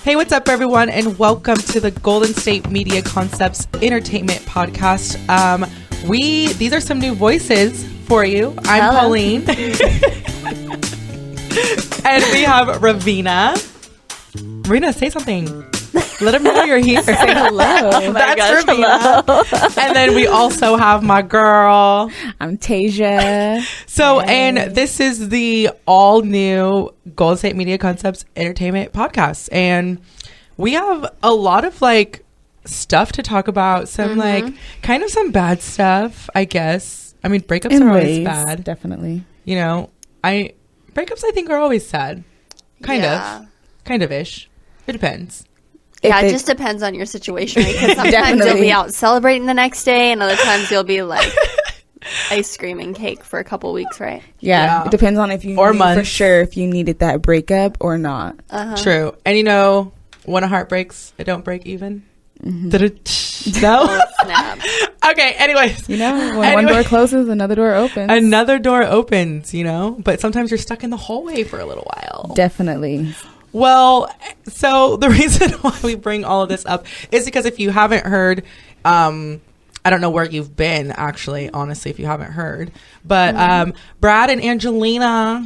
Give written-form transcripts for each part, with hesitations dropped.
Hey, what's up, everyone, and welcome to the Golden State Media Concepts Entertainment Podcast. These are some new voices for you. I'm Hello. Pauline, and we have Ravina. Ravina, say something. Let them know you're here. Say hello. Oh That's gosh, Ravina. hello. And then we also have my girl. I'm Taejha. So, Hey. and this is the all new Golden State Media Concepts Entertainment Podcast. And we have a lot of like stuff to talk about. Some like kind of some bad stuff, I guess. I mean, breakups In are always ways, bad. definitely. You know, breakups I think are always sad. Kind of ish. It depends. Yeah, it just depends on your situation. Right? Because sometimes you'll be out celebrating the next day, and other times you'll be like ice cream and cake for a couple weeks, right? Yeah, it depends on if you or knew months. for sure if you needed that breakup or not. True. And you know, when a heart breaks, it don't break even. No? Oh, snap. Okay, anyways. You know, when one door closes, another door opens. Another door opens, you know? But sometimes you're stuck in the hallway for a little while. Definitely. Well, so the reason why we bring all of this up is because if you haven't heard, I don't know where you've been, actually, honestly, if you haven't heard. But Brad and Angelina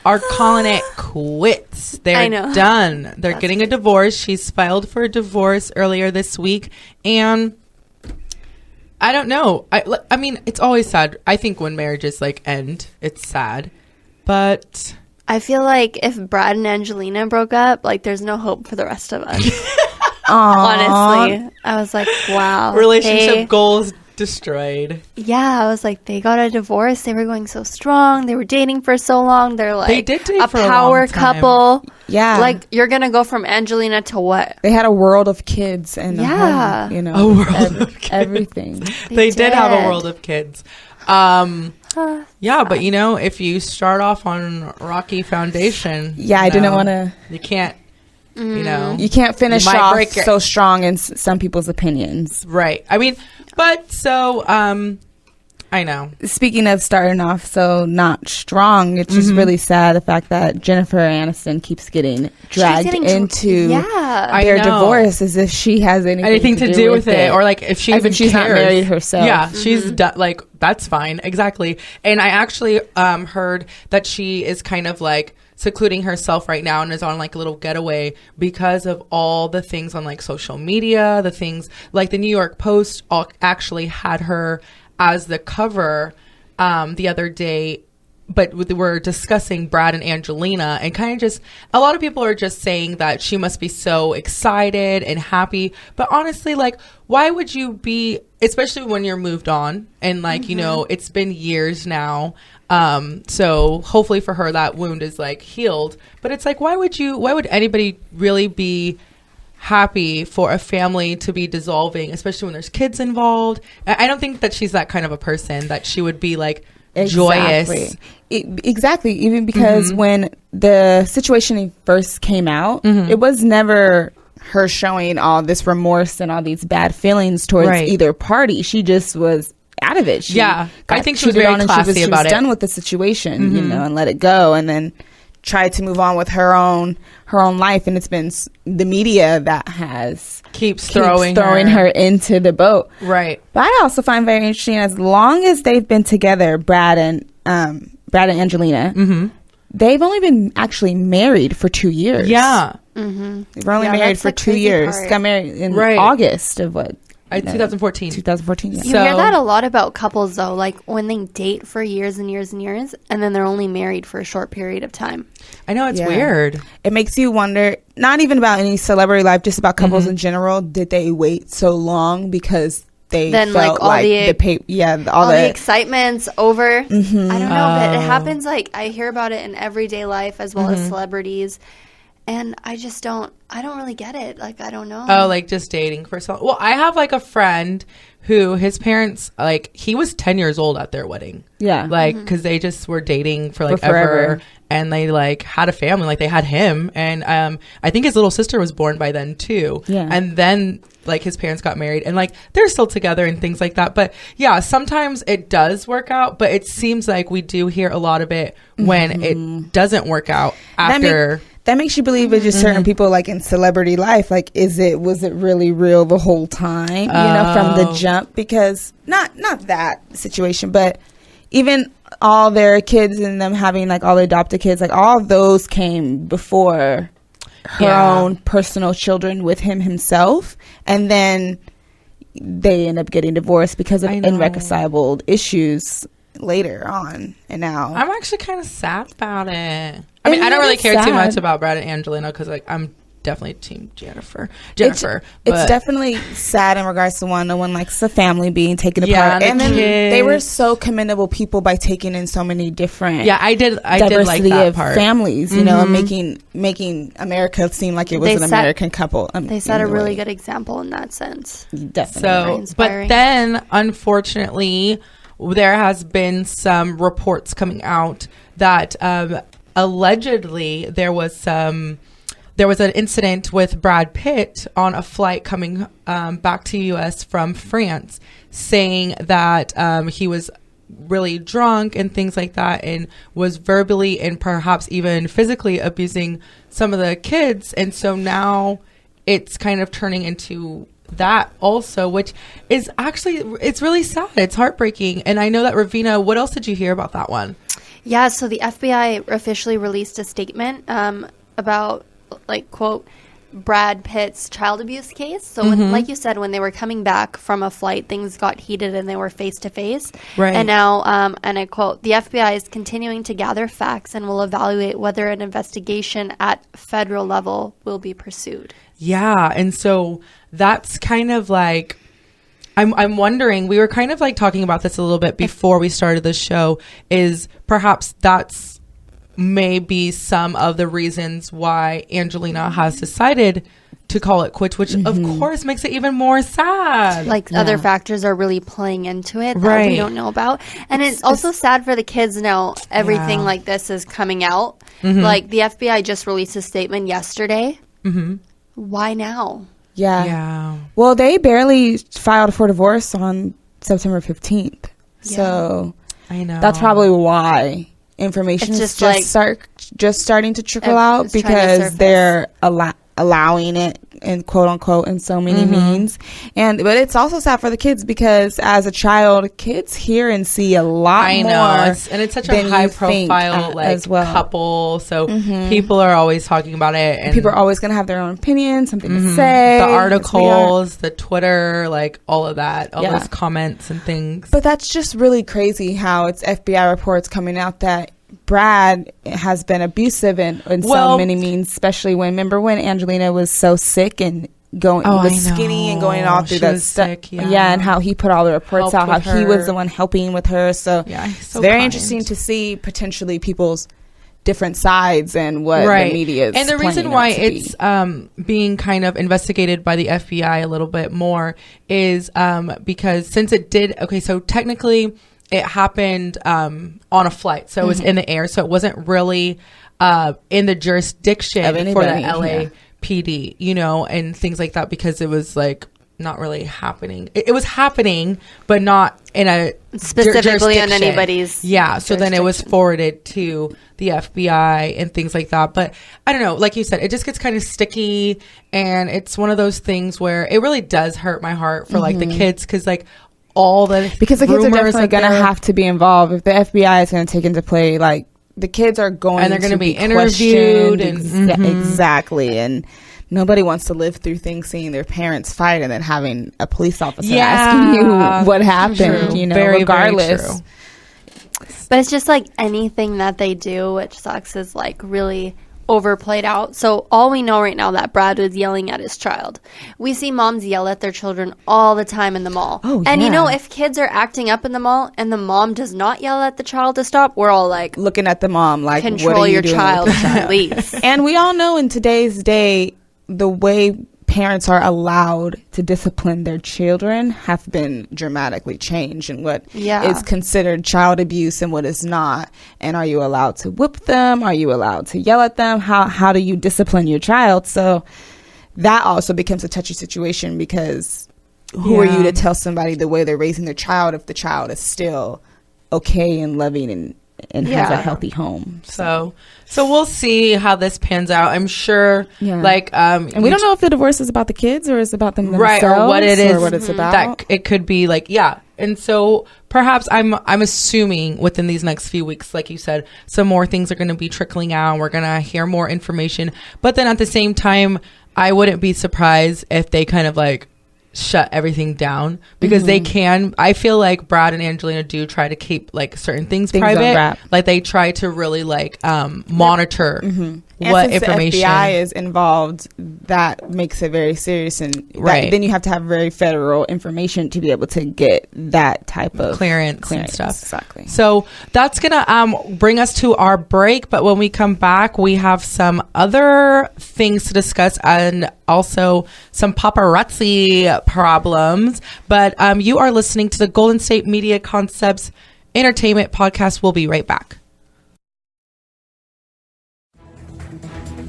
are calling it quits. They're done. They're getting a divorce. She's filed for a divorce earlier this week. And I don't know. I mean, it's always sad. I think when marriages like end, it's sad. But I feel like if Brad and Angelina broke up, like there's no hope for the rest of us. Honestly, I was like, wow. Relationship goals destroyed. Yeah, I was like, they got a divorce. They were going so strong. They were dating for so long. They're like They did date a for a power long time. couple. Yeah. Like you're gonna go from Angelina to what? They had a world of kids and a home, you know, A world of kids. everything. They did have a did. world of kids. Yeah, but you know, if you start off on rocky foundation, Yeah, I didn't want to. You can't, you know, You can't finish You might off break it. so strong in some people's opinions. right. I mean, but so, I know. Speaking of starting off so not strong, it's just really sad the fact that Jennifer Aniston keeps getting dragged into their know. divorce as if she has anything to do with it, or like if she as even if she's not cares. married herself. Yeah, she's done. Like that's fine, exactly. And I actually heard that she is kind of like secluding herself right now and is on like a little getaway because of all the things on like social media, the things like the New York Post actually had her as the cover the other day, but we're discussing Brad and Angelina, and kind of just a lot of people are just saying that she must be so excited and happy, but honestly, like, why would you be, especially when you're moved on and like you know it's been years now, so hopefully for her that wound is like healed, but it's like why would anybody really be happy for a family to be dissolving, especially when there's kids involved? I don't think that she's that kind of a person that she would be like joyous. Exactly. Even because when the situation first came out, it was never her showing all this remorse and all these bad feelings towards either party. She just was out of it. I think she was very classy she about was it. done with the situation, you know, and let it go, and then tried to move on with her own life. And it's been the media that keeps throwing her into the boat, right? But I also find very interesting, as long as they've been together, Brad and Angelina, they've only been actually married for 2 years. They've only married for 2 years. Got married in August of what? 2014. 2014. Yeah. You hear that a lot about couples, though, like when they date for years and years and years, and then they're only married for a short period of time. I know, it's weird. It makes you wonder, not even about any celebrity life, just about couples in general. Did they wait so long because they felt all the excitement's over? I don't know, but it happens. Like I hear about it in everyday life as well as celebrities. And I don't really get it. Like, I don't know. Oh, like just dating for so. Well, I have like a friend who his parents, like, he was 10 years old at their wedding. Yeah. Like, because they just were dating for like ever. And they like had a family, like they had him. And I think his little sister was born by then too. Yeah. And then like his parents got married and like they're still together and things like that. But yeah, sometimes it does work out, but it seems like we do hear a lot of it when it doesn't work out after. that makes you believe it's just certain people, like in celebrity life, like was it really real the whole time, from the jump? Because not that situation, but even all their kids and them having like all the adopted kids, like all those came before her own personal children with him himself, and then they end up getting divorced because of irreconcilable issues later on. And now I'm actually kind of sad about it. I mean, I don't really care too much about Brad and Angelina because, like, I'm definitely team Jennifer. It's definitely sad in regards to no one likes the family being taken apart. And then they were so commendable people by taking in so many different I did like that of part. Families, and making America seem like it was an American couple. They set a really good example in that sense. Definitely. So, but then, unfortunately, there has been some reports coming out that allegedly there was an incident with Brad Pitt on a flight coming back to U.S. from France, saying that he was really drunk and things like that, and was verbally and perhaps even physically abusing some of the kids. And so now it's kind of turning into that also, which is actually, it's really sad. It's heartbreaking. And I know that, Ravina, what else did you hear about that one? Yeah, so the FBI officially released a statement about, like, quote, Brad Pitt's child abuse case. So, when, like you said, when they were coming back from a flight, things got heated and they were face to face. Right. And now, and I quote, the FBI is continuing to gather facts and will evaluate whether an investigation at federal level will be pursued. Yeah, and so that's kind of like, I'm wondering, we were kind of like talking about this a little bit before we started the show, is perhaps that's maybe some of the reasons why Angelina has decided to call it quits, which of course makes it even more sad. Like other factors are really playing into it that we don't know about. And it's also sad for the kids now. Everything like this is coming out. Like the FBI just released a statement yesterday. Why now? Yeah. Well, they barely filed for divorce on September 15th. So I know that's probably why information is just starting to trickle out, because they're allowing it, in quote unquote, in so many means. But it's also sad for the kids, because as a child, kids hear and see a lot more. And it's such a high profile couple, so people are always talking about it, and people are always going to have their own opinion, something to say, the articles, the Twitter, like all of that, all those comments and things. But that's just really crazy how it's FBI reports coming out that Brad has been abusive in so many means, especially when Angelina was so sick and was skinny and going all through that stuff. And how he put all the reports out, how he was the one helping with her. So it's very interesting to see potentially people's different sides and what the media is. And the reason why it's being kind of investigated by the FBI a little bit more is because since it did, so technically it happened on a flight, so it was in the air, so it wasn't really in the jurisdiction for the LAPD, and things like that, because it was like not really happening. It was happening, but not in a specifically in anybody's so then it was forwarded to the FBI and things like that. But I don't know, like you said, it just gets kind of sticky, and it's one of those things where it really does hurt my heart for like the kids, because like because the kids are definitely going to have to be involved. If the FBI is going to take into play, like the kids are going, and they're going to be interviewed, and exactly. And nobody wants to live through things, seeing their parents fight and then having a police officer asking you what happened. Regardless. Very true. But it's just like anything that they do, which sucks, is like really overplayed out. So all we know right now that Brad was yelling at his child. We see moms yell at their children all the time in the mall. And if kids are acting up in the mall and the mom does not yell at the child to stop, we're all like looking at the mom like, control what are you your doing child, please. And we all know in today's day, the way parents are allowed to discipline their children have been dramatically changed, and what is considered child abuse and what is not. And are you allowed to whip them? Are you allowed to yell at them? How do you discipline your child? So that also becomes a touchy situation, because who are you to tell somebody the way they're raising their child if the child is still okay and loving and has a healthy home. So we'll see how this pans out. I'm sure, like, and we don't know if the divorce is about the kids or is about them themselves, right, or what it is, or what it's about. That it could be like, and so perhaps I'm assuming within these next few weeks, like you said, some more things are going to be trickling out. We're going to hear more information, but then at the same time, I wouldn't be surprised if they kind of like shut everything down, because they can. I feel like Brad and Angelina do try to keep like certain things private. Like they try to really like monitor what information. The FBI is involved, that makes it very serious, and then you have to have very federal information to be able to get that type of clearance and stuff. Exactly. So that's gonna bring us to our break, but when we come back, we have some other things to discuss and also some paparazzi problems. But you are listening to the Golden State Media Concepts Entertainment Podcast. We'll be right back.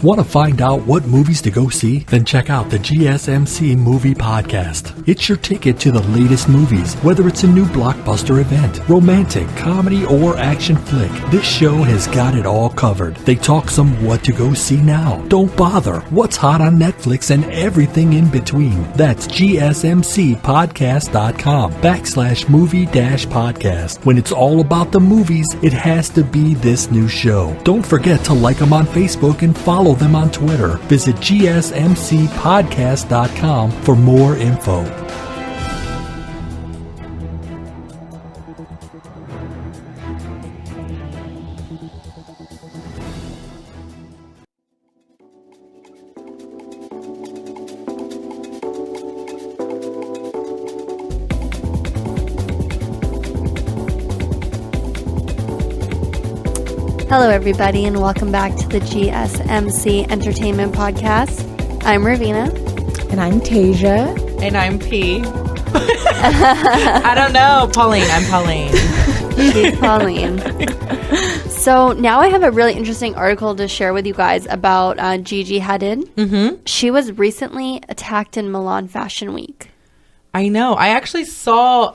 Want to find out what movies to go see? Then check out the GSMC Movie Podcast. It's your ticket to the latest movies, whether it's a new blockbuster event, romantic, comedy, or action flick. This show has got it all covered. They talk some what to go see now, don't bother, what's hot on Netflix, and everything in between. That's GSMCpodcast.com/movie-podcast. When it's all about the movies, it has to be this new show. Don't forget to like them on Facebook and follow them on Twitter. Visit GSMCpodcast.com for more info. Hello, everybody, and welcome back to the GSMC Entertainment Podcast. I'm Ravina. And I'm Taejha. And I'm P. I don't know. Pauline. I'm Pauline. She's Pauline. So now I have a really interesting article to share with you guys about Gigi Hadid. Mm-hmm. She was recently attacked in Milan Fashion Week. I know. I actually saw...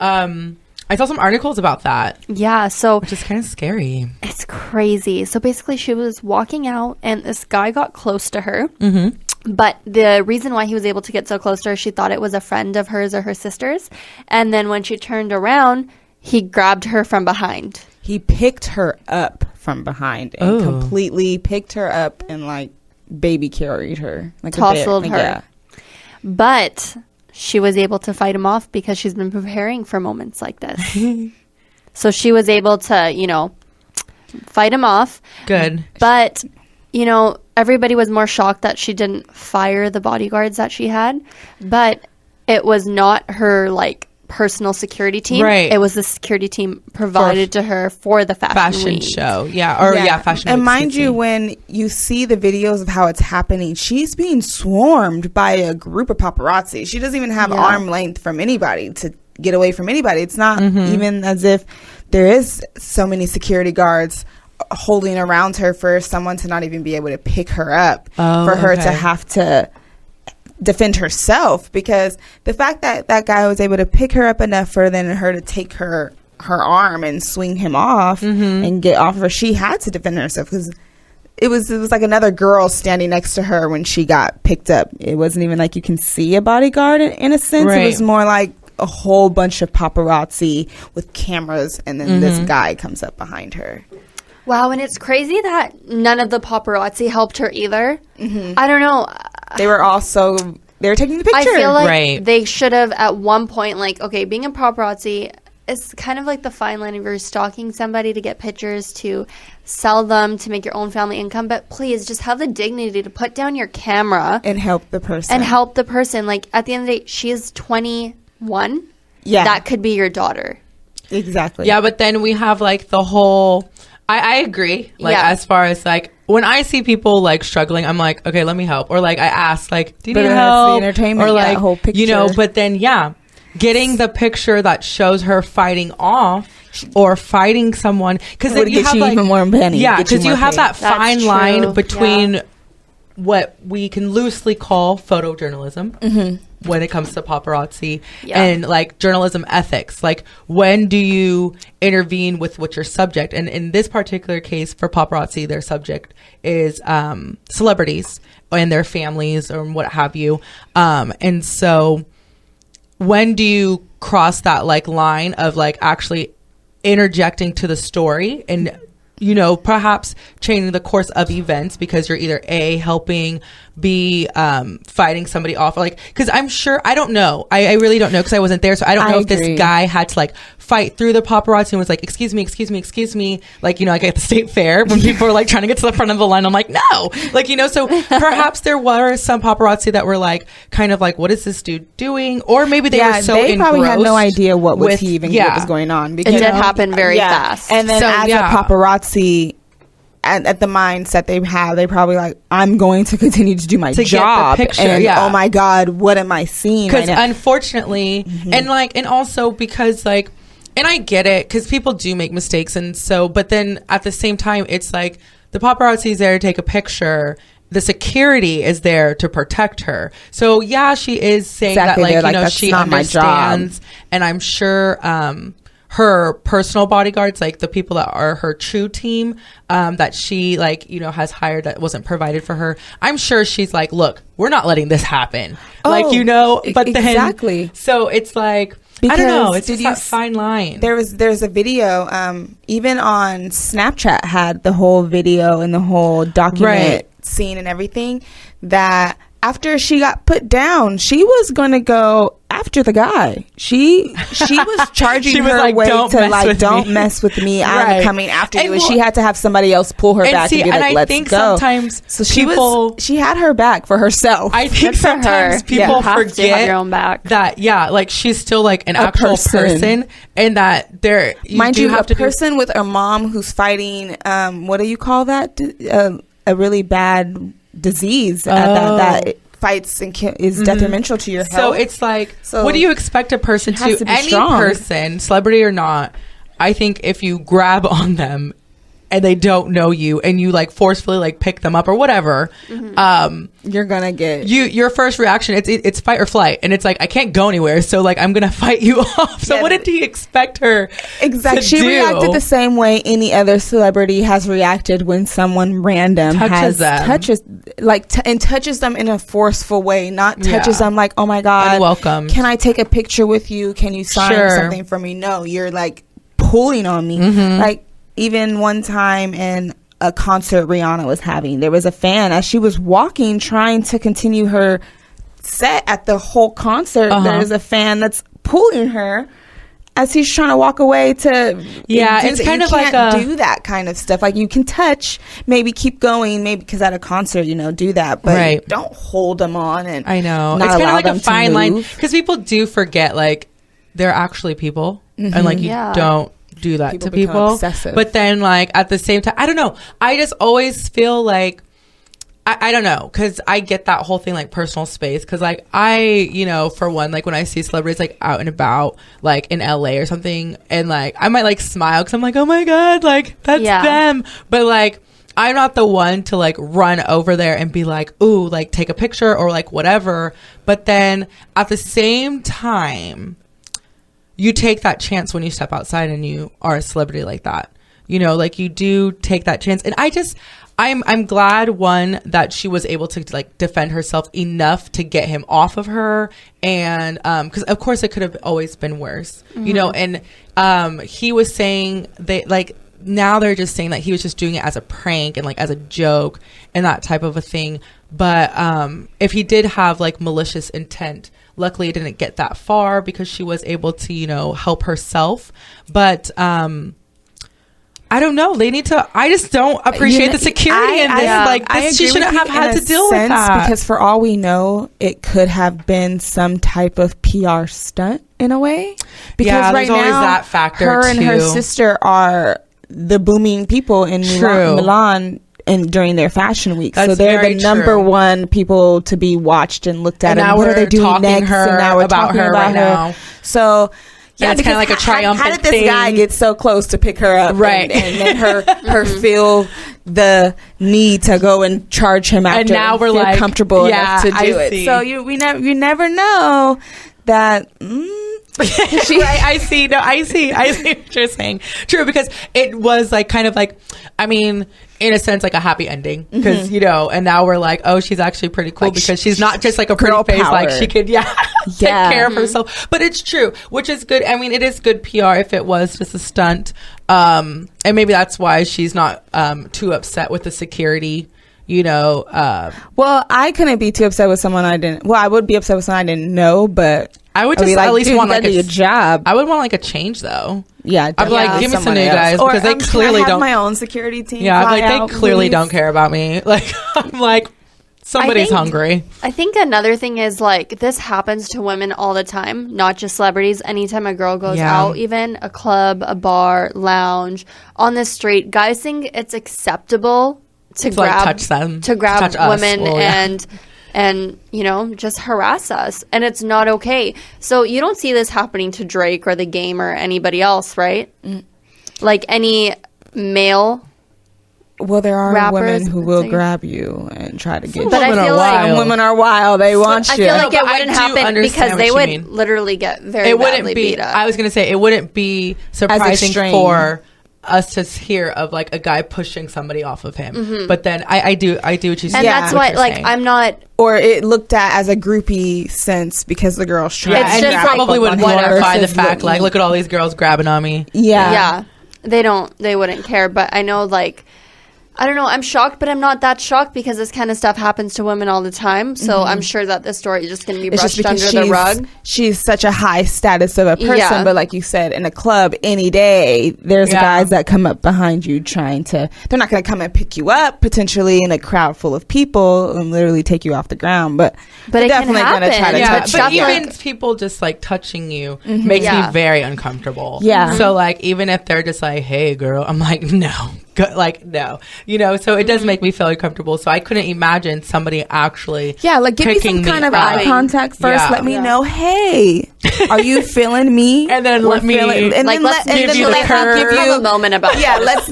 I saw some articles about that. Yeah, so... Which is kind of scary. It's crazy. So basically, she was walking out, and this guy got close to her. Mm-hmm. But the reason why he was able to get so close to her, she thought it was a friend of hers or her sister's. And then when she turned around, he grabbed her from behind. He picked her up from behind and completely picked her up and, like, baby carried her. Like tousled her. Yeah. But... she was able to fight him off because she's been preparing for moments like this. So she was able to, fight him off. Good. But, everybody was more shocked that she didn't fire the bodyguards that she had. But it was not her, personal security team. Right. It was the security team provided to her for the fashion show. Yeah. Fashion week. And mind you, when you see the videos of how it's happening, she's being swarmed by a group of paparazzi. She doesn't even have arm length from anybody to get away from anybody. It's not even as if there is so many security guards holding around her for someone to not even be able to pick her up, for her to have to defend herself, because the fact that that guy was able to pick her up enough for then her to take her arm and swing him off and get off of her, she had to defend herself, because it was like another girl standing next to her when she got picked up. It wasn't even like you can see a bodyguard in a sense. Right. It was more like a whole bunch of paparazzi with cameras, and then this guy comes up behind her. Wow, and it's crazy that none of the paparazzi helped her either. I don't know. They were taking the picture. I feel like they should have at one point, being a paparazzi is kind of like the fine line of you're stalking somebody to get pictures, to sell them, to make your own family income. But please just have the dignity to put down your camera. And help the person. At the end of the day, she is 21. Yeah. That could be your daughter. Exactly. Yeah, but then we have the whole... I agree. As far as when I see people struggling, I'm like, okay, let me help. Or I ask, do you need help? The entertainment, or whole picture. But then getting the picture that shows her fighting off or fighting someone, because then you have even more money. Yeah, because you have that That's fine true. line between what we can loosely call photojournalism when it comes to paparazzi and like journalism ethics. Like, when do you intervene with what your subject? And in this particular case for paparazzi, their subject is celebrities and their families or what have you. And so when do you cross that like line of like actually interjecting to the story and, you know, perhaps changing the course of events because you're either A, helping, B, fighting somebody off, like, because I'm sure, I don't know, I really don't know because I wasn't there, so I don't know if this guy had to like fight through the paparazzi and was like, excuse me, like, you know, like at the state fair when people are like trying to get to the front of the line, I'm like, no, like, you know, so perhaps there were some paparazzi that were like kind of like, what is this dude doing? Or maybe they were so they probably had no idea what was going on, because it did happen very fast. And then as a paparazzi, at the mindset they have, they probably like, I'm going to continue to do my job, and oh my god, what am I seeing? Because unfortunately, and like, and also because like, and I get it, because people do make mistakes, and so, but then at the same time, it's like the paparazzi is there to take a picture. The security is there to protect her. So yeah, she is saying that like, you know, she understands, and I'm sure her personal bodyguards, like the people that are her true team, that she like, you know, has hired that wasn't provided for her. I'm sure she's like, look, we're not letting this happen. Like, you know, but then, so it's like, because I don't know, it's just that fine line. There's a video, even on Snapchat had the whole video and the whole document scene and everything, that after she got put down, she was going to go after the guy. She was charging her way to like, don't mess with me. I'm coming after you. And she had to have somebody else pull her back and be like, let's go. Sometimes so she had her back for herself. I think sometimes people forget your own back. That like she's still like an actual person, and that there mind you have a person with a mom who's fighting what do you call that, a really bad disease that fights and is detrimental to your health. So it's like, what do you expect a person to do? Any person, celebrity or not, I think if you grab on them and they don't know you and you like forcefully like pick them up or whatever, you're gonna get your first reaction, it's fight or flight, and it's like, I can't go anywhere, so like I'm gonna fight you off. So what did he expect her to she do? reacted the same way any other celebrity has reacted when someone random touches them in a forceful way, not touches them like, oh my god, welcome, can I take a picture with you, can you sign something for me? No, you're like pulling on me. Like, even one time in a concert Rihanna was having, there was a fan as she was walking trying to continue her set at the whole concert. There's a fan that's pulling her as he's trying to walk away to it's kind of like do that kind of stuff. Like, you can touch, maybe keep going, maybe because at a concert, you know, do that, but don't hold them on. And I know it's kind of like a fine line, because people do forget like they're actually people, and like you don't do that to people, but then like at the same time, I don't know, I just always feel like I don't know, because I get that whole thing like personal space, because like I, you know, for one, like when I see celebrities like out and about like in LA or something, and like I might like smile because I'm like, oh my god, like that's them, but like I'm not the one to like run over there and be like, ooh, like take a picture or like whatever. But then at the same time, you take that chance when you step outside and you are a celebrity like that, you know, like you do take that chance. And I'm glad, one, that she was able to like defend herself enough to get him off of her. And because of course it could have always been worse, you know. And he was saying they like, now they're just saying that he was just doing it as a prank and like as a joke and that type of a thing. But if he did have like malicious intent, luckily it didn't get that far because she was able to, you know, help herself. But I don't know. They need to. I just don't appreciate the security in this. Like, she shouldn't have had to deal with that. Because for all we know, it could have been some type of PR stunt in a way. Because right now, always that factor her and her sister are the booming people in Milan. And during their fashion week, so they're the number one people to be watched and looked at. And what are they doing next? And now we're talking about her now. So. Yeah, it's kind of like a triumphant thing. How did this guy get so close to pick her up? Right. And then her feel the need to go and charge him after. And now we're like comfortable enough to do it. So you never know that. Right, I see what you're saying. True, because it was like kind of like, I mean, in a sense, like a happy ending, because you know, and now we're like, oh, she's actually pretty cool, like, because she's not just like a pretty face, like she could take care of herself. But it's true, which is good. I mean, it is good PR if it was just a stunt, and maybe that's why she's not too upset with the security. You know, well, I couldn't be too upset with someone I didn't. Well, I would be upset with someone I didn't know, but I would just at least want like a job. I would want like a change though. Yeah, I'd be like, give me some new guys, because they clearly don't. My own security team. Yeah, I'm like, they clearly don't care about me. Like, I'm like, somebody's hungry. I think another thing is like, this happens to women all the time, not just celebrities. Anytime a girl goes out, even a club, a bar, lounge, on the street, guys think it's acceptable to grab, like, touch them, to grab women and you know, just harass us, and it's not okay. So you don't see this happening to Drake or The Game or anybody else, right? Like any male. Well, there are rappers, women who will grab you and try to get you. But I feel like women are wild. They want you. I feel like it wouldn't happen because they would literally get very badly beat up. I was going to say, it wouldn't be surprising for us to hear of like a guy pushing somebody off of him, but then I do what you say, and that's why like saying. I'm not, or it looked at as a groupie sense because the girls trying. Yeah, and you probably would glorify the fact like, look at all these girls grabbing on me. Yeah, they wouldn't care. But I know, like, I don't know, I'm shocked, but I'm not that shocked because this kind of stuff happens to women all the time. So I'm sure that this story is just going to be brushed under the rug. She's such a high status of a person, but like you said, in a club any day, there's guys that come up behind you trying to, they're not going to come and pick you up potentially in a crowd full of people and literally take you off the ground, but they're definitely going to try to touch you. But even people just like touching you makes me very uncomfortable. Yeah. So like, even if they're just like, hey girl, I'm like, no. Like, no, you know, so it does make me feel uncomfortable. So I couldn't imagine somebody actually like, give me some kind of eye contact first. Let me know, hey, are you feeling me? And then let me give you a moment about let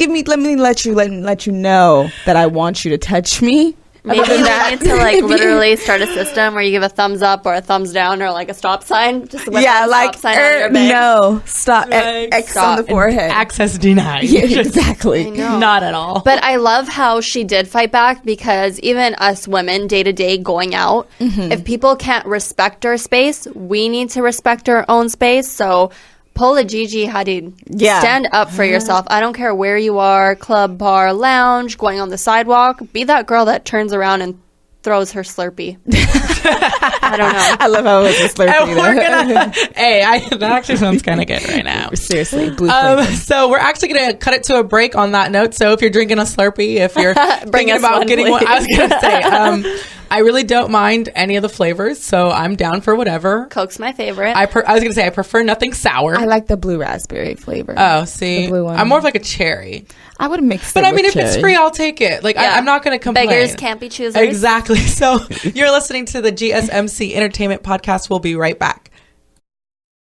me let you know that I want you to touch me. Maybe you need to like literally start a system where you give a thumbs up or a thumbs down or like a stop sign. Just with like stop sign on your bag. No, stop. X on the forehead. Access denied. Yeah, exactly. Not at all. But I love how she did fight back, because even us women, day to day going out, if people can't respect our space, we need to respect our own space. So pull a Gigi Hadid. Stand up for yourself. I don't care where you are, club, bar, lounge, going on the sidewalk. Be that girl that turns around and throws her Slurpee. I don't know. I love how it was a Slurpee. That actually sounds kind of good right now. Seriously. So we're actually going to cut it to a break on that note. So if you're drinking a Slurpee, if you're thinking about getting one, I was going to say, I really don't mind any of the flavors, so I'm down for whatever. Coke's my favorite. I was going to say I prefer nothing sour. I like the blue raspberry flavor. Oh, see? The blue one. I'm more of like a cherry. I would mix it But I mean, if cherry. It's free, I'll take it. Like, I'm not going to complain. Beggars can't be choosers. Exactly. So you're listening to the GSMC Entertainment Podcast. We'll be right back.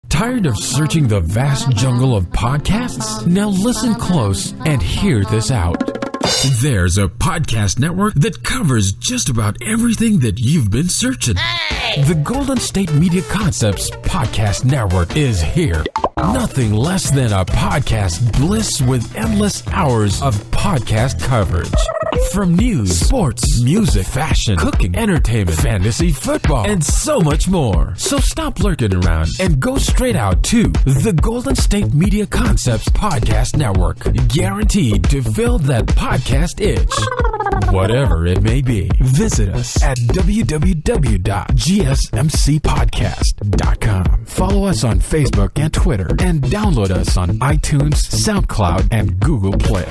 Tired of searching the vast jungle of podcasts? Now listen close and hear this out. There's a podcast network that covers just about everything that you've been searching. Hey! The Golden State Media Concepts Podcast Network is here. Nothing less than a podcast bliss with endless hours of podcast coverage. From news, sports, music, fashion, cooking, entertainment, fantasy, football, and so much more. So stop lurking around and go straight out to the Golden State Media Concepts Podcast Network. Guaranteed to fill that podcast itch. Whatever it may be. Visit us at www.gsmcpodcast.com. Follow us on Facebook and Twitter, and download us on iTunes, SoundCloud, and Google Play.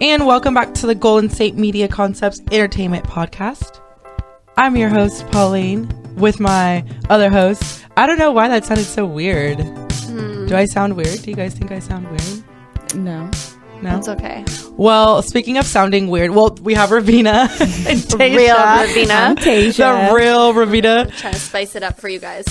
And welcome back to the Golden State Media Concepts Entertainment Podcast. I'm your host, Pauline, with my other host. I don't know why that sounded so weird. Do I sound weird? Do you guys think I sound weird? No. It's okay. Well, speaking of sounding weird, we have Ravina and Taejha. Real Ravina. Taejha. The real Ravina. Trying to spice it up for you guys.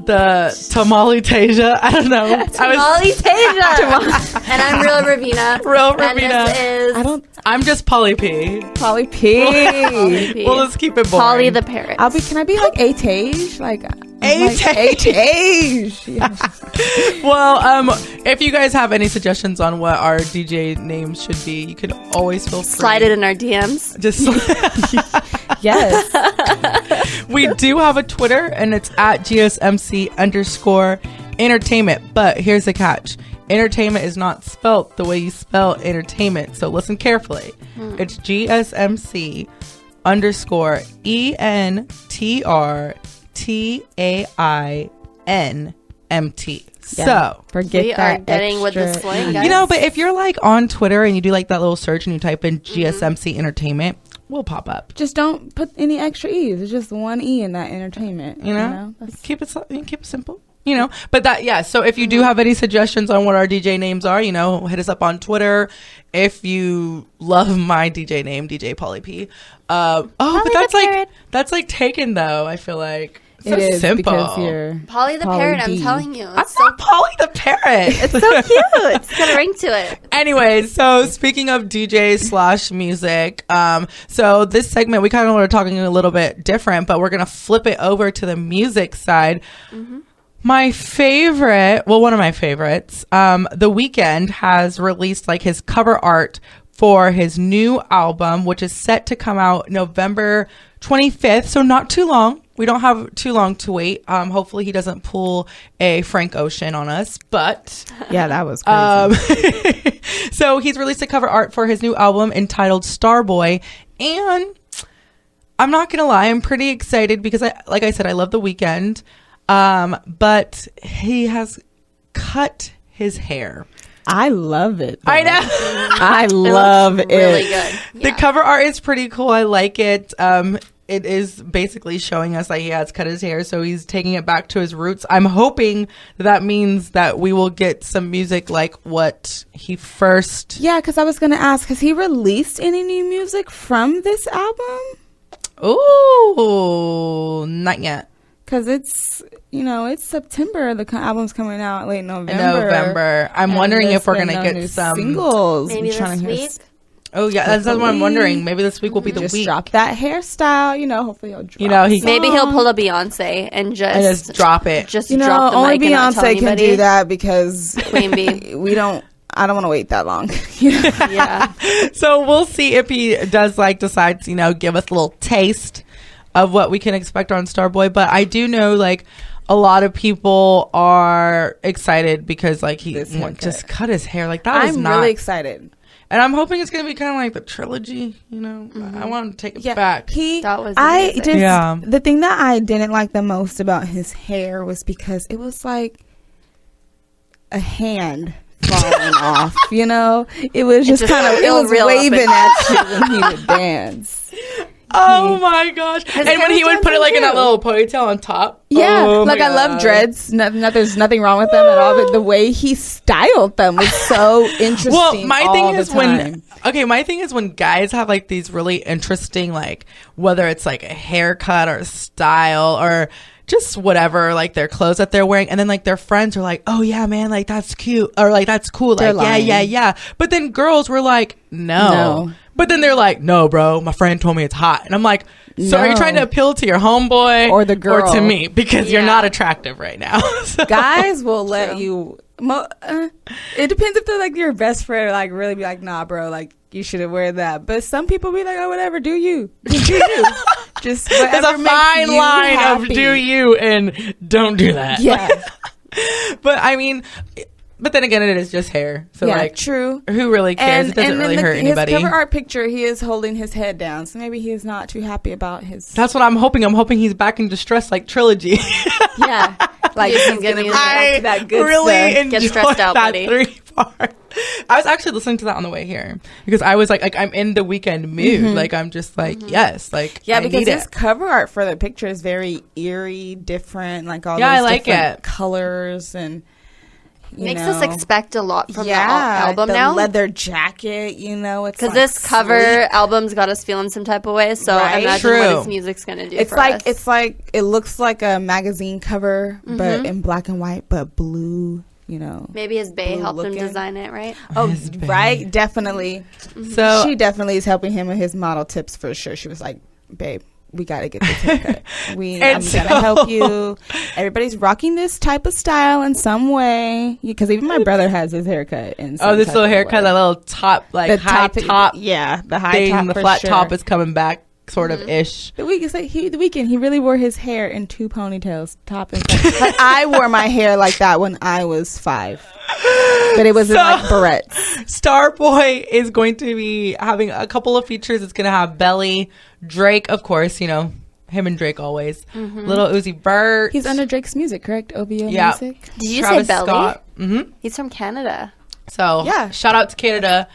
The tamale Taejha. I don't know. Tamale Taejha. And I'm real Ravina. Real Ravina. And this is... I'm just Polly P. Polly P. Polly P. Well, let's keep it boring. Polly the parrot. Can I be like a Taejha? Like Taejha. Yeah. Well, if you guys have any suggestions on what our DJ names should be, you can always feel free. Slide it in our DMs. Just Yes. We do have a Twitter, and it's at GSMC_entertainment. But here's the catch. Entertainment is not spelt the way you spell entertainment. So listen carefully. It's GSMC_ENTRTAINMT. Yeah. So forget we that are getting with the slang, guys. you know, but if you're like on Twitter and you do like that little search and you type in GSMC Entertainment, we'll pop up. Just don't put any extra E's. It's just one E in that entertainment. You know? Keep it simple. You know, but so if you do have any suggestions on what our DJ names are, hit us up on Twitter. If you love my DJ name, DJ Polly P. But that's like taken though. I feel like it is simple. Because you're Polly the parrot. I'm telling you, I'm not Polly the parrot. It's so cute. It's got a ring to it. Anyway, so speaking of DJ/music, so this segment we kind of are talking a little bit different, but we're gonna flip it over to the music side. My favorite, one of my favorites, The Weeknd has released like his cover art for his new album, which is set to come out November 25th. So not too long. We don't have too long to wait. Hopefully he doesn't pull a Frank Ocean on us, but yeah, that was crazy. So he's released a cover art for his new album entitled Starboy, and I'm not gonna lie, I'm pretty excited because like I said, I love The Weeknd. But he has cut his hair. I love it. I know. I love it. Really good. Yeah. The cover art is pretty cool. I like it. It is basically showing us that he has cut his hair, so he's taking it back to his roots. I'm hoping that means that we will get some music like what he first... Yeah, because I was going to ask, has he released any new music from this album? Ooh, not yet. Because it's September. The album's coming out late November. I'm wondering if we're going to get some singles. Maybe this week? Oh, yeah. That's what I'm wondering. Maybe this week will be the week. Just drop that hairstyle. Hopefully he'll drop maybe he'll pull a Beyonce and just drop it. Just drop the only mic Beyonce can do that because Queen Bee. I don't want to wait that long. Yeah. So we'll see if he does decides, give us a little taste of what we can expect on Starboy. But I do know a lot of people are excited because he just cut his hair. I'm really excited. And I'm hoping it's going to be kind of like the trilogy, I want to take it back. That was amazing. The thing that I didn't like the most about his hair was because it was like a hand falling off, It was just kind of, it was waving at you when he would dance. Oh my gosh. And when he would put it in that little ponytail on top. Yeah. I love dreads. There's nothing wrong with them at all. But the way he styled them was so interesting. Well, my thing is when guys have these really interesting, whether it's a haircut or style or just whatever, their clothes that they're wearing, and then their friends are like, oh yeah, man, that's cute, or that's cool, yeah. But then girls were like, no. But then they're like, no, bro, my friend told me it's hot. And I'm like, so are you trying to appeal to your homeboy or the girl or to me? Because you're not attractive right now. So. Guys will let you. It depends if they're your best friend, really be nah, bro, you shouldn't wear that. But some people be like, oh, whatever, do you. Just do you. Just whatever. There's a fine line of do you and don't do that. Yeah. But I mean... But then again, it is just hair. So true. Who really cares? It doesn't really hurt anybody. His cover art picture, he is holding his head down. So maybe he is not too happy about his... That's what I'm hoping. I'm hoping he's back in distress Trilogy. Yeah. He's going to get that good really stuff. Get stressed out, that buddy. 3-part. I was actually listening to that on the way here. Because I was I'm in the Weeknd mood. Mm-hmm. I'm just yes. Yeah, because his cover art for the picture is very eerie, different. All those I like different it. colors and... Makes us expect a lot from the album the now. Leather jacket, it's because this cover album's got us feeling some type of way. So imagine what his music's gonna do. It's like it looks like a magazine cover, but in black and white, but blue. Maybe his bae helped him design it, right? Oh, right, definitely. So she definitely is helping him with his model tips for sure. She was like, "Babe, we gotta get this haircut. I'm gonna help you. Everybody's rocking this type of style in some way, because even my brother has his haircut in some this little haircut, that little top, like the high top, the high top, the flat top is coming back." Sort of ish. The Weeknd, he really wore his hair in 2 ponytails, top and front. Like, I wore my hair like that when I was 5, but it was in like barrettes. Starboy is going to be having a couple of features. It's going to have Belly, Drake, of course. Him and Drake always. Little Uzi Vert. He's under Drake's music, correct? OVO music. Did you Travis say Belly? Scott. He's from Canada. So shout out to Canada.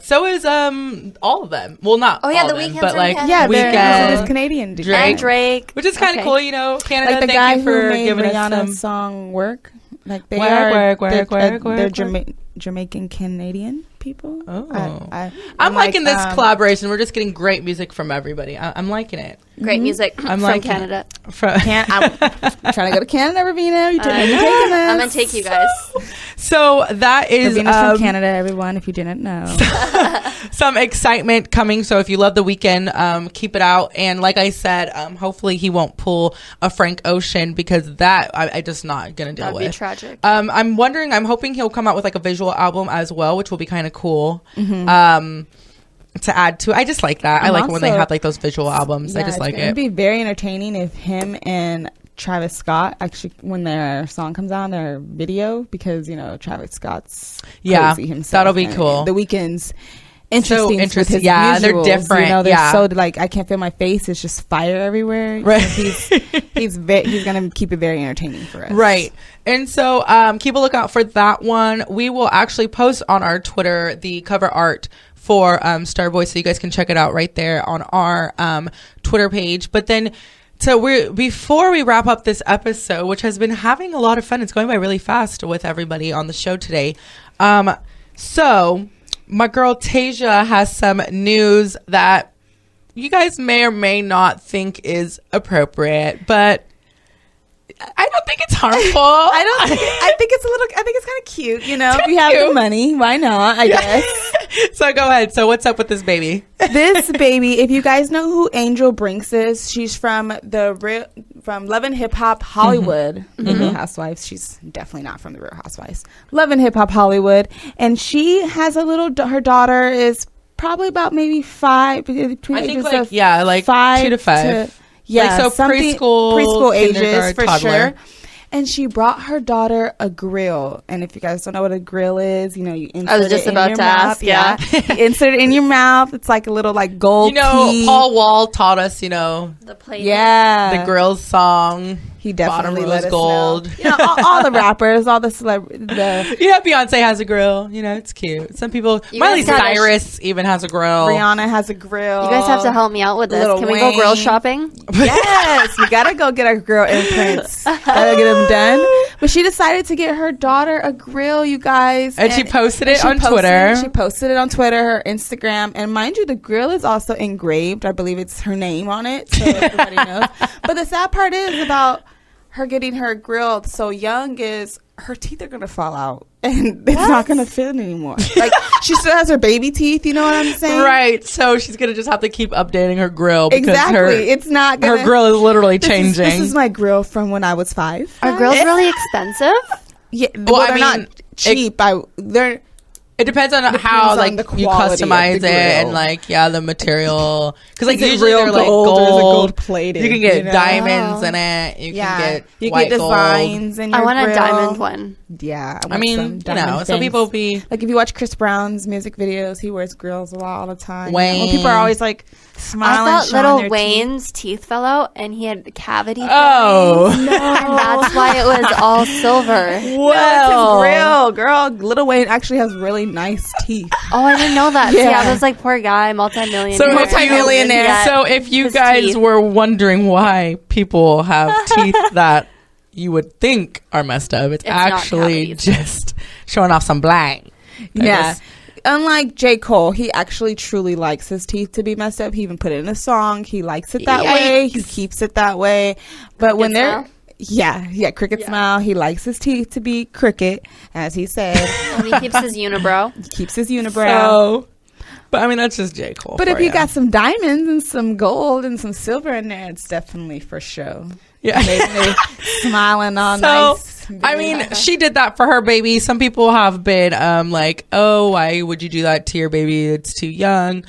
So is all of them. Well, not all the of them, Weeknd's but like Weeknd, this Canadian dude. Drake, which is kind of cool. Canada. Like the thank guy you for who made giving Rihanna's us some song "Work." Like they're Jamaican Canadian people. Oh, I'm liking this collaboration. We're just getting great music from everybody. I'm liking it. Great music from Canada. I'm trying to go to Canada, Ravina. You're taking us. I'm gonna take you guys. So that is Ravina's from Canada, everyone. If you didn't know, some excitement coming. So if you love The Weeknd, keep it out. And like I said, hopefully he won't pull a Frank Ocean, because that I just not gonna deal with. That'd be tragic. I'm hoping he'll come out with like a visual album as well, which will be kind of cool. To add to. I just like that. I like when they have like those visual albums. I just like it. It'd be very entertaining if him and Travis Scott actually, when their song comes out, their video, because Travis Scott's crazy himself. That'll be cool. The Weeknd's interesting. So with his visuals, they're different. They're so like, I can't feel my face. It's just fire everywhere. Right. So he's gonna keep it very entertaining for us. Right. And so keep a lookout for that one. We will actually post on our Twitter the cover art for Starboy, so you guys can check it out right there on our Twitter page. But then, before we wrap up this episode, which has been having a lot of fun, it's going by really fast with everybody on the show today. So my girl Taejha has some news that you guys may or may not think is appropriate, but I don't think it's harmful. I think it's kind of cute. If you have the money, why not? I guess. So go ahead. So what's up with this baby? This baby, if you guys know who Angel Brinks is, she's from Love and Hip Hop Hollywood, the Real Housewives. She's definitely not from the Real Housewives. Love and Hip Hop Hollywood, and she has her daughter is probably about maybe 5. Between I think 5 2 to 5. Yeah, so preschool ages for toddler. sure. And she brought her daughter a grill. And if you guys don't know what a grill is, you insert I was just about to ask. Yeah, you insert it in your mouth. It's like a little like gold. Paul Wall taught us. The plate. Yeah, the girls song. He definitely Bottom let rose us gold. know. All the rappers, all the celebrities. Beyonce has a grill. It's cute. Some people. Miley Cyrus even has a grill. Rihanna has a grill. You guys have to help me out with this. Can we go grill shopping? Yes, we gotta go get our grill imprints. Gotta get them done. But she decided to get her daughter a grill, you guys, and she posted it on Twitter. She posted it on Twitter, her Instagram, and mind you, the grill is also engraved. I believe it's her name on it, so everybody knows. But the sad part is about her getting her grill so young is her teeth are gonna fall out and it's not gonna fit anymore. Like, she still has her baby teeth, you know what I'm saying? Right. So she's gonna just have to keep updating her grill because exactly. It's not gonna, her grill is literally changing. This is my grill from when I was 5. Are grills really expensive? Yeah, well, they're not cheap. It depends on how you customize it and the material, because usually they're like gold plated. You can get diamonds in it. You can get designs in your I want grill. a diamond one. Yeah, some people be like, if you watch Chris Brown's music videos, he wears grills a lot all the time. Wayne, people are always like smiling. I thought little Wayne's teeth fell out and he had cavity. Oh, no. And that's why it was all silver. Well, no, it's his grill, girl. Little Wayne actually has really nice teeth. Oh, I didn't know that. Yeah. See, I was like, poor guy, multi-millionaire. So multi-millionaire. So if you guys were wondering why people have teeth that you would think are messed up. It's actually just showing off some blank. Yeah. Unlike J. Cole, he actually truly likes his teeth to be messed up. He even put it in a song. He likes it that way. He keeps it that way. But when they're... cricket smile. He likes his teeth to be crooked, as he said. And he keeps his unibrow. So, but I mean, that's just J. Cole. But if you got some diamonds and some gold and some silver in there, it's definitely for show. Yeah. Maybe smiling all nice. I mean, she did that for her baby. Some people have been like, oh, why would you do that to your baby? It's too young.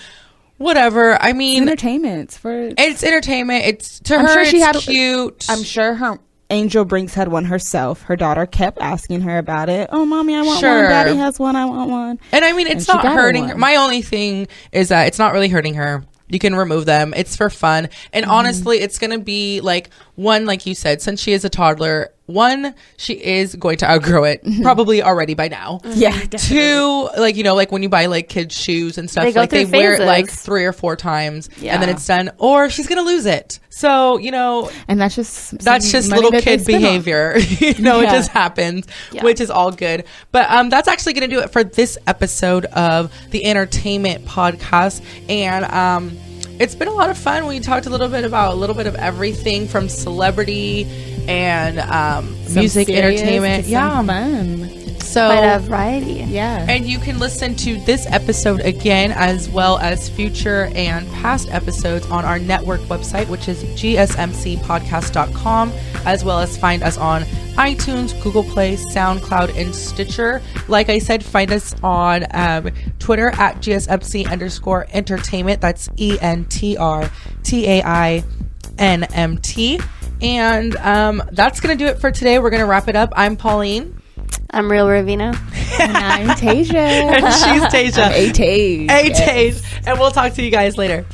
Whatever. I mean, it's entertainment. It's entertainment. It's to her. Sure she had cute. I'm sure her Angel Brinks had one herself. Her daughter kept asking her about it. Oh, mommy, I want one. Daddy has one. I want one. And I mean, it's not hurting her. My only thing is that it's not really hurting her. You can remove them. It's for fun. And honestly, it's going to be like, one, like you said, since she is a toddler, one, she is going to outgrow it probably already by now. Yeah. Definitely. Two, like, you know, like when you buy like kids shoes and stuff, they wear it like 3 or 4 times and then it's done, or she's going to lose it. So, you know, and that's just little kid behavior. You know, it just happens, which is all good. But that's actually going to do it for this episode of the Entertainment Podcast. And it's been a lot of fun. We talked a little bit of everything from celebrity and music, entertainment. Fun. So quite a variety. Yeah. And you can listen to this episode again, as well as future and past episodes on our network website, which is gsmcpodcast.com, as well as find us on iTunes, Google Play, SoundCloud, and Stitcher. Like I said, find us on Twitter at GSMC_entertainment. That's ENTRTAINMT. And that's going to do it for today. We're going to wrap it up. I'm Pauline. I'm Real Ravina. And I'm Taejha. And she's Taejha. I'm A-Taej. A-Taej. And we'll talk to you guys later.